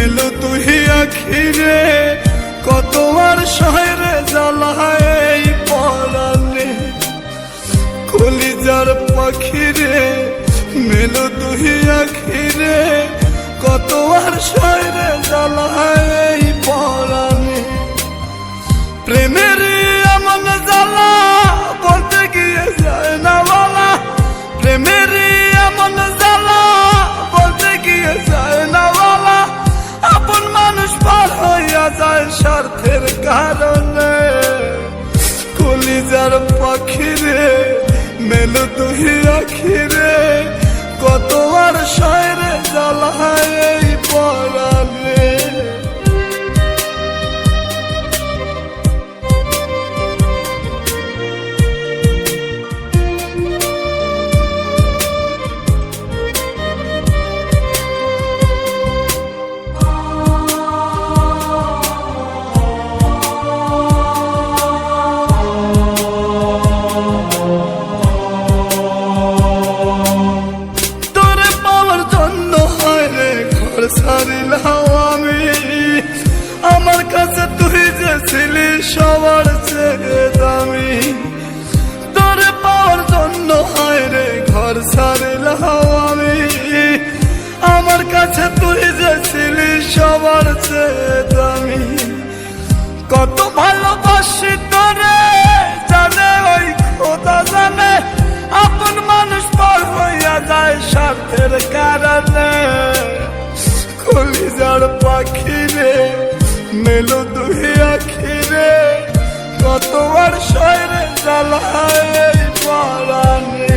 মেলো তুই আখিরে কত আর শহরে জ্বালায় এই পরাণে কলিজার পাখিরে মেলো তুই আখিরে কত আর শহরে জ্বালায় এই পরাণে প্রেমের এমন জ্বালা বলতে গিয়ে যায় না বলা প্রেমের এমন জ্বালা বলতে গিয়ে যায় না বলা আপন মানুষ পার হইয়া যায় স্বার্থের কারণে কলিজার পাখিরে মেলো তুই আখিরে কত আর শহরে জ্বালায় এই পরাণে ছাড়িলাম আমি আমার কাছে তুই যে ছিলি সবার চেয়ে দামি তোরে পাওয়ার জন্য হায় রে ঘর ছাড়িলাম আমি আমার কাছে তুই যে ছিলি সবার চেয়ে দামি কত ভালোবাসি তোরে জানে ওই খোদা জানে আপন মানুষ পার হইয়া যায় স্বার্থের কারণে কলিজার পাখিরে মেলো তুই আখিরে কত আর শহরে জ্বালায় এই পরাণে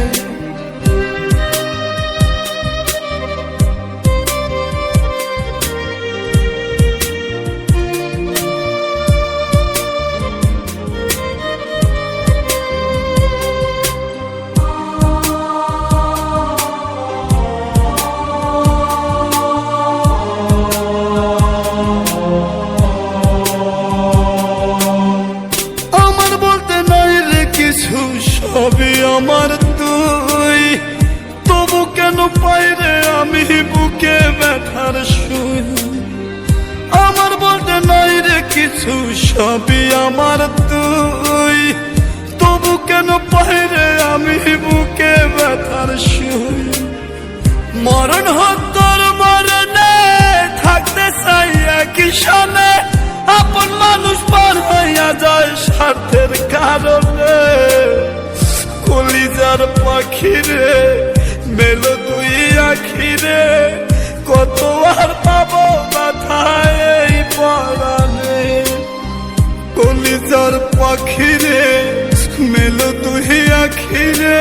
সবই আমার তুই তবু কেন পাই রে আমি বুকে ব্যথার শুই আমার বলতে নাই রে কিছু সবই আমার তুই তবু কেন পাই রে আমি বুকে ব্যথার শুই মরণ হোক তোর মরণে থাকতে চাই একই সনে আপন মানুষ পার হইয়া যায় স্বার্থের কারণে কলিজার পাখিরে মেলো তুই আখিরে কত আর পাবো ব্যথায় এই পরাণে কলিজার পাখিরে মেলো তুই আখিরে